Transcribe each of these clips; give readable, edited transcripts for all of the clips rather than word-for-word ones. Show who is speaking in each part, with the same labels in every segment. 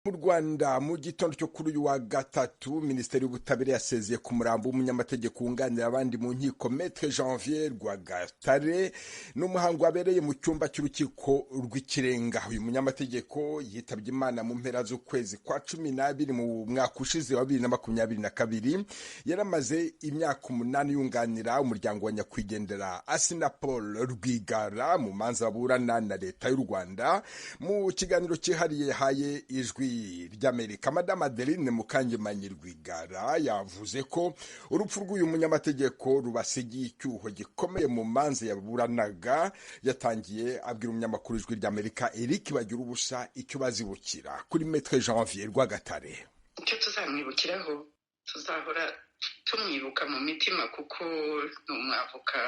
Speaker 1: Mu Rwanda mu gitondo cyo kuri uyu wa gatatu Minisiteri y'Ubutabera yasezeye ku murambo w'umunyamategeko wunganira abandi mu nkiko Maître Janvier Rwagatare n'umuhango wabereye mu cyumba cy'urukiko rw'ikirenga. Uyu munyamategeko yitabye Imana mu mpera z'ukwezi kwa 12 mu mwaka ushize wa 2022. Yaramaze imyaka 8 yunganira umuryango wa nyakwigendera Assinapol Paul Rwigara mu manza baburana na leta y'u Rwanda. Mu kiganiro cyihariye haye ijwi ry'Amerika, Madame Adeline Mukangemanyi Rwigara yavuze ko urupfu rw'uyu munyamategeko rubasigiye icyuho gikomeye mu manza yaburanaga. Yatangiye abwira umunyamakuru ijwi ry'Amerika Eric Bagirubusa icyo bazibukira kuri Maître Janvier Rwagatare.
Speaker 2: Icyo tuzamwibukiraho, tuzahora tumwibuka mu mitima, kuko ni umwavoka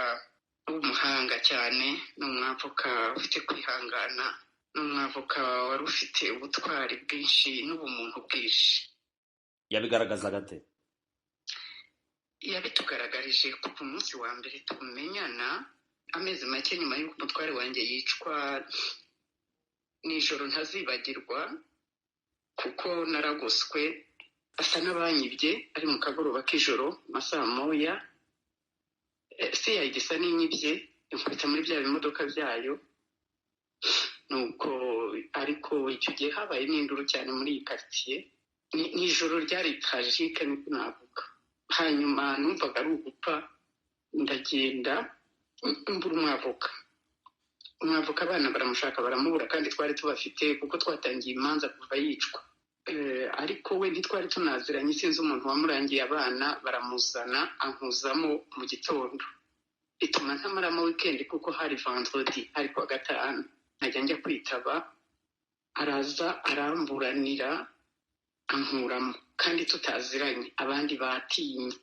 Speaker 2: w'umuhanga cyane, ni umwavoka ufite kwihangana, ni umwavoka wari ufite ubutwari bwinshi n'ubumuntu bwinshi.
Speaker 3: Yabigaragaza gate?
Speaker 2: Yabitugaragarije kuko umunsi wa mbere tumenyana, amezi make nyuma y'uko umutware wanjye yicwa, nijoro ntazibagirwa kuko naragoswe, asa n'abanyibye ari mu kagoroba k'ijoro masaha moya. CID isa n'inyibye inkubita muri bya bimodoka byayo, nuko ariko icyo gihe habaye n'induru cyane muri iyi quartier. Nijoro ryari tragique niko navuga. Hanyuma numvaga ari ugupfa, ndagenda mbura umwavoka abana baramushaka baramubura, kandi twari tubafite kuko twatangiye imanza kuva yicwa. Ariko we ntitwari tunaziranye, sinzi umuntu wamurangiye abana, baramuzana ankuzamo mu gitondo. Bituma ntamaramo weekend kuko hari vendredi, hari kuwa gatanu nkajya njya kwitaba, araza aramburanira ankuramo, kandi tutaziranye, abandi batinye.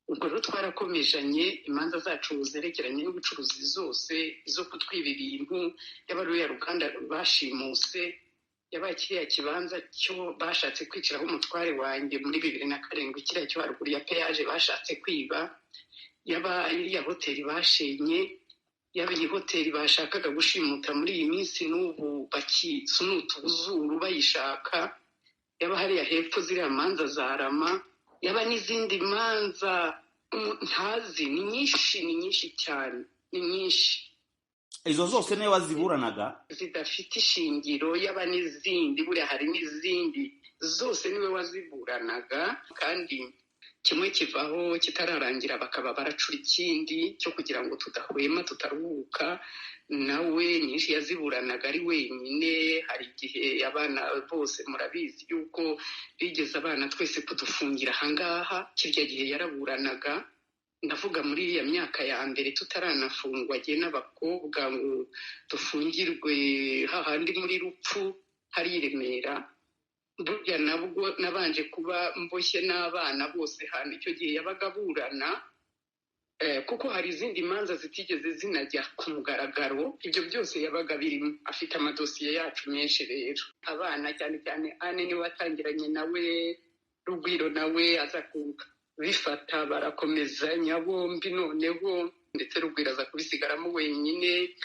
Speaker 2: Ubwo rero twarakomejanye imanza zacu zerekeranye n'ubucuruzi zose, izo kutwiba ibintu, yabaruye ruganda bashimuse, yabaye kiriya kibanza cyo bashatse kwiciraho umutware wanjye muri 2007, kiriya cyo haruguru ya peage bashatse kwiba, yaba iriya hoteli bashenye, yaba iyi hoteli bashakaga gushimuta muri iyi minsi n'ubu bakisunuta ubuzuru bayishaka, yaba hariya hepfo ziriya manza za Rama, yaba n'izindi manza ntazi. Ni nyinshi cyane, ni nyinshi.
Speaker 3: Izo zose niwe waziburanaga?
Speaker 2: Zidafite ishingiro, yaba n'izindi, buriya hari n'izindi, zose niwe waziburanaga. Kandi kimwe kivaho kitararangira bakaba baracura ikindi cyo kugira ngo tudahwema, tutaruhuka. Nawe nyinshi yaziburanaga ari wenyine. Hari igihe abana bose murabizi yuko bigeze abana twese kudufungira ahangaha, kirya gihe yaraburanaga. Ndavuga muri iriya myaka ya mbere tutaranafungwa, agiye n'abakobwa ngo dufungirwe hahandi muri Rupfu hari i Remera. Burya nabwo nabanje kuba mboshye n'abana bose hano, icyo gihe yabaga aburana, kuko hari izindi manza zitigeze zinajya ku mugaragaro. Ibyo byose yabaga birimo, afite amadosiye yacu menshi. Rero abana cyane cyane Anne niwe watangiranye nawe, Rugwiro nawe aza bifata, barakomezanya bombi. Noneho ndetse Rugwiro aza kubisigaramo wenyine,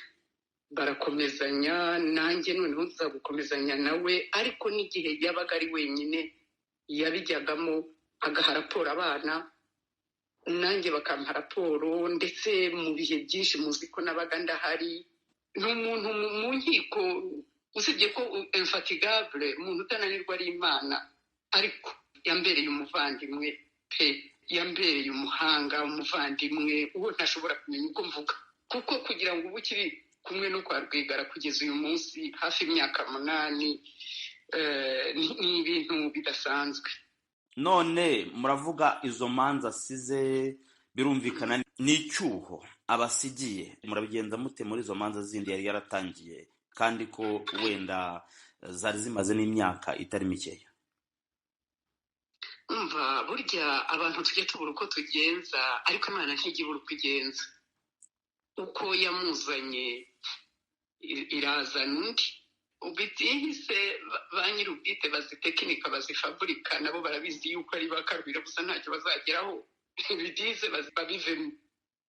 Speaker 2: barakomezanya, nanjye noneho nza gukomezanya nawe. Ariko n'igihe yabaga ari wenyine yabijyagamo, agaha raporo abana, nanjye bakampa raporo. Ndetse mu bihe byinshi muzi ko nabaga ndahari. Ni umuntu mu nkiko usibye ko infatigable, umuntu utananirwa ari Imana, ariko yambereye umuvandimwe pe, yambereye umuhanga, umuvandimwe uwo ntashobora kumenya uko mvuga, kuko kugira ngo ubu ukiri kumwe no kwa Rwigara kugeza uyu munsi hafi imyaka 8, ni ibintu bidasanzwe.
Speaker 3: None muravuga izo manza asize, birumvikana n'icyuho abasigiye. Murabigenza mute muri izo manza zindi yari yaratangiye, kandi ko wenda zari zimaze n'imyaka itari mikeya?
Speaker 2: Umva, burya abantu tujye tubura uko tugenza, ariko Imana ntijya uko igenza. Uko yamuzanye irazana undi. Ubitihise ba nyir'ubwite bazitekinika, bazifaburika, nabo barabizi yuko ari bakarubira gusa ntacyo bazageraho. Bitihise babivemo.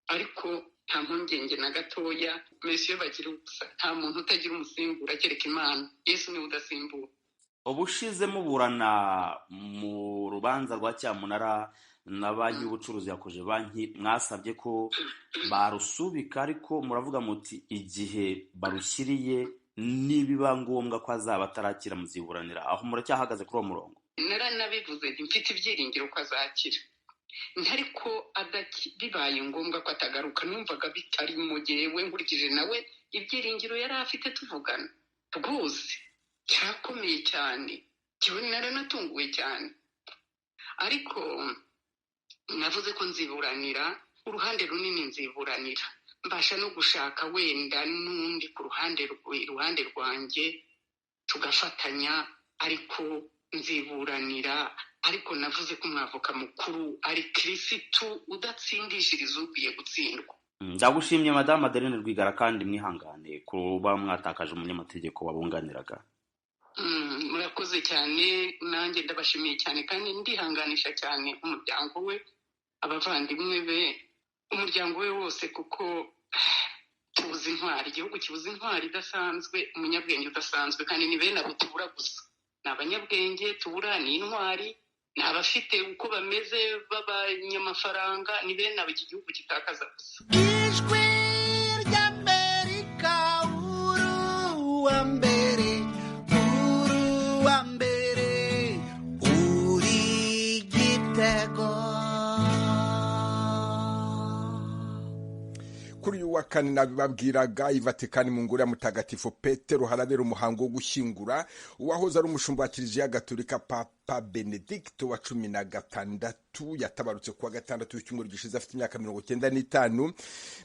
Speaker 2: Ariko nta mpungenge na gatoya, Monsieur Bagirubusa, nta muntu utagira umusimbura kereka Imana. Yesu niwe udasimbura.
Speaker 3: ubushize muburana mu rubanza rwa cyamunara na banki y'ubucuruzi yakoje banki mwasabye ko barusubika ariko muravuga muti igihe barushyiriye nibiba ngombwa ko azaba atarakira muziburanira aho muracyahagaze kuri uwo murongo?
Speaker 2: naranabivuze mfite ibyiringiro ko azakira ariko bibaye ngombwa ko atagaruka numvaga bitari mu gihe we nkurikije nawe ibyiringiro yari afite tuvugana rwose cyakomeye cyane kiwe naranatunguwe cyane ariko navuze ko nziburanira uruhande runini nziburanira mbasha no gushaka wenda n'undi ku ruhande rwanjye tugafatanya ariko nziburanira ariko navuze ko umwavoka mukuru ari Kirisitu udatsindishiriza ukwiye gutsindwa.
Speaker 3: Ndagushimye Madame Adeline Rwigara kandi mwihangane kuba mwatakaje umunyamategeko wabunganiraga.
Speaker 2: Murakoze cyane nanjye ndabashimiye cyane kandi ndihanganisha cyane umuryango we abavandimwe be umuryango we wose kuko tubuze intwari igihugu kibuze intwari idasanzwe umunyabwenge udasanzwe kandi ni bene abo tubura gusa ni abanyabwenge tubura ni intwari ni abafite uko bameze b'abanyamafaranga ni bene abo iki gihugu kitakaza gusa.
Speaker 4: Ijwi ry'Amerika uruwa mbere uri igitego.
Speaker 1: Kuri uyu wa kane nabibabwiraga i Vatikani mu ngoro ya Mutagatifu Petero harabera umuhango wo gushyingura uwahoze ari umushumba wa Kiliziya Gatolika Papa Benedicto wa 16 yatabarutse kuwa gatandatu w'icyumweru gishize afite imyaka 95.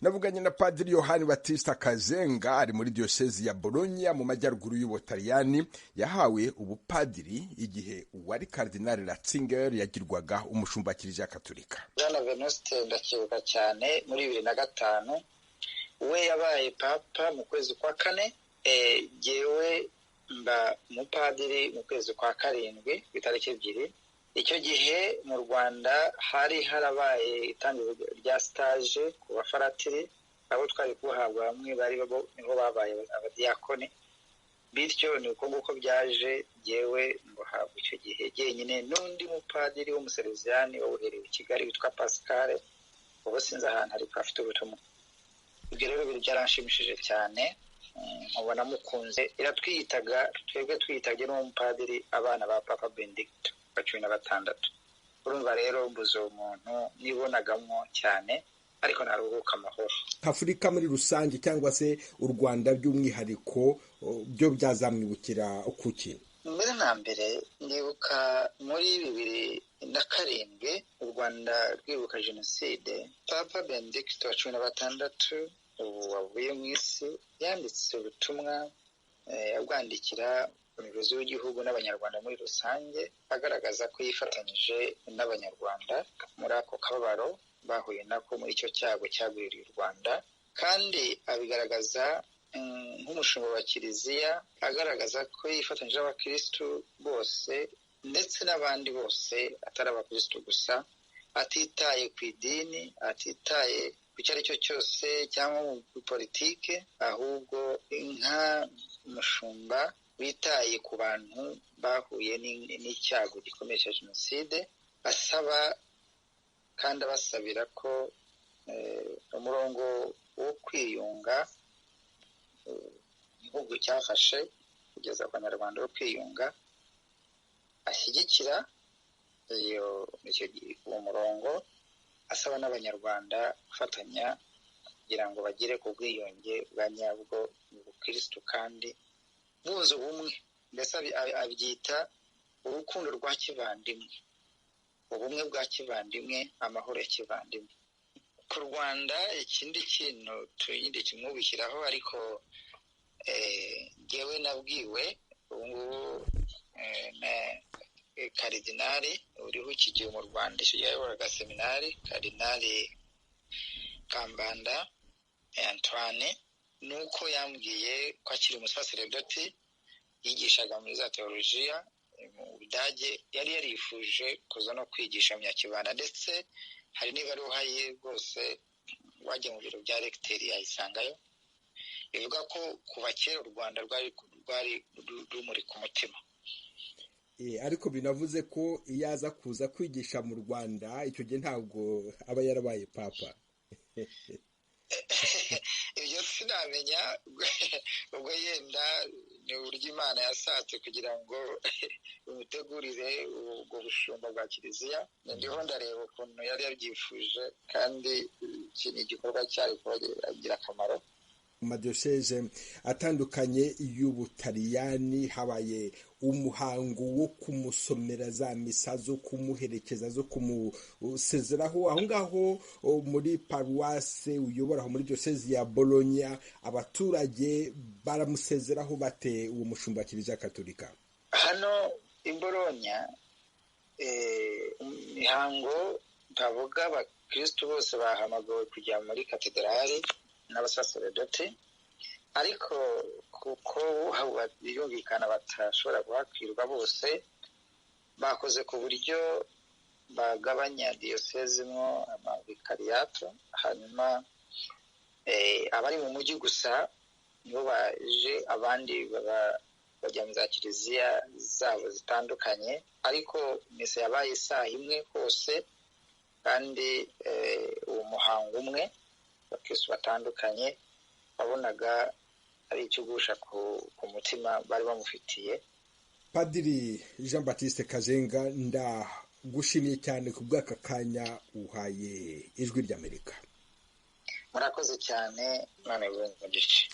Speaker 1: Navuganye na Padiri Yohani Batista Kazenga ari muri diocese ya Bologna mu majyaruguru y'Ubutaliyani yahawe ubupadiri igihe uwari Cardinal Ratzinger yagirwaga umushumba wa Kiliziya Gatolika.
Speaker 5: Bwana Venuste ndakibuka cyane muri 2005 we yabaye papa mu kwezi kwa kane jewe mba umupadiri mu kwezi kwa karindwi itariki 2. Icyo gihe mu Rwanda hari harabaye itangiro rya stage ku bafaratiri abo twari kuhabwa bamwe bari niho babaye abadiyakone bityo ni uko nguko byaje jewe mbohabwa icyo gihe jenyine n'undi mupadiri w'umusereziyani wawuherewe i Kigali witwa Pascal ubu sinzi ahantu ariko afite ubutumwa. Ibyo rero byaranshimishije cyane nkabona mukunze iratwiyitaga twebwe twiyitabye n'umupadiri abana ba Papa Benedicto wa 16. Urumva rero mbuze umuntu nibonagamo cyane ariko naruhuka amahoro.
Speaker 1: Afurika muri rusange cyangwa se u Rwanda by'umwihariko byo byazamwibukira kuki?
Speaker 5: Mbere na mbere ndibuka muri 2007 u Rwanda rwibuka jenoside Papa Benedicto wa 16 ubu wavuye mu isi yanditse ubutumwa yabwandikira umuyobozi w'igihugu n'abanyarwanda muri rusange agaragaza ko yifatanyije n'abanyarwanda muri ako kababaro bahuye nako muri icyo cyago cyagwiriye u Rwanda kandi abigaragaza nk'umushumba wa Kiliziya agaragaza ko yifatanyije n'abakristu bose ndetse n'abandi bose atari abakristu gusa atitaye ku idini atitaye icyo ari cyo cyose cyangwa mu politike ahubwo nka mushumba witaye ku bantu bahuye n'icyago gikomeye cya jenoside asaba kandi abasabira ko umurongo wo kwiyunga igihugu cyafashe kugeza ku banyarwanda wo kwiyunga ashyigikira uwo murongo asaba n'abanyarwanda gufatanya kugira ngo bagere ku bwiyunge bwa nyabwo mu bukristu kandi bunze ubumwe mbese abyita urukundo rwa kivandimwe ubumwe bwa kivandimwe amahoro ya kivandimwe. Ku Rwanda ikindi kintu tuyindi kimwubikiraho ariko jewe nabwiwe ubu Karidinali uriho ikigiye mu Rwanda icyo yayoboraga seminari Karidinali Kambanda Antoine nuko yambwiye ko akiri umusaseredoti yigishaga muri za teolojiya mu Budage yari yarifuje kuza no kwigisha mu Nyakibanda ndetse hari n'ibaruwa ye rwose wajya mu biro bya recteur yayisangayo ivuga ko kuva kera u Rwanda rwari rumuri ku mutima
Speaker 1: ariko binavuze ko iyo aza kuza kwigisha mu Rwanda icyo gihe ntabwo aba yarabaye papa.
Speaker 5: ibyo sinamenya ubwo yenda ni uburyo Imana yashatse kugira ngo imutegurire ubwo bushumba bwa kiliziya. Ndiho ndareba ukuntu yari yabyifuje kandi iki ni igikorwa cyari kugira akamaro.
Speaker 1: Mu madiyoseze atandukanye y'Ubutaliyani habaye umuhango wo kumusomera za misa zo kumuherekeza zo kumusezeraho. Aho ngaho muri paruwase uyobora muri diyoseze ya Bologna abaturage baramusezeraho bate uwo mushumba kiliziya katolika?
Speaker 5: Hano i Bologna imihango ndavuga abakristo bose bahamagawe kujya muri katedrali n'abasaseredoti, ariko kuko birumvikana batashobora guhakwirwa bose, bakoze ku buryo bagabanya diyoseze mwo amavikariyato, hanyuma abari mu mujyi gusa nibo baje, abandi bajya mu za kiliziya zabo zitandukanye. Ariko misa yabaye saa imwe hose kandi uwo muhango umwe abakristo batandukanye babonaga ari icyo gusha ku mutima bari bamufitiye.
Speaker 1: Padiri Jean Baptiste Kazenga, ndagushimiye cyane ku bw'aka kanya uhaye Ijwi ry'Amerika.
Speaker 5: Murakoze cyane, none umugisha.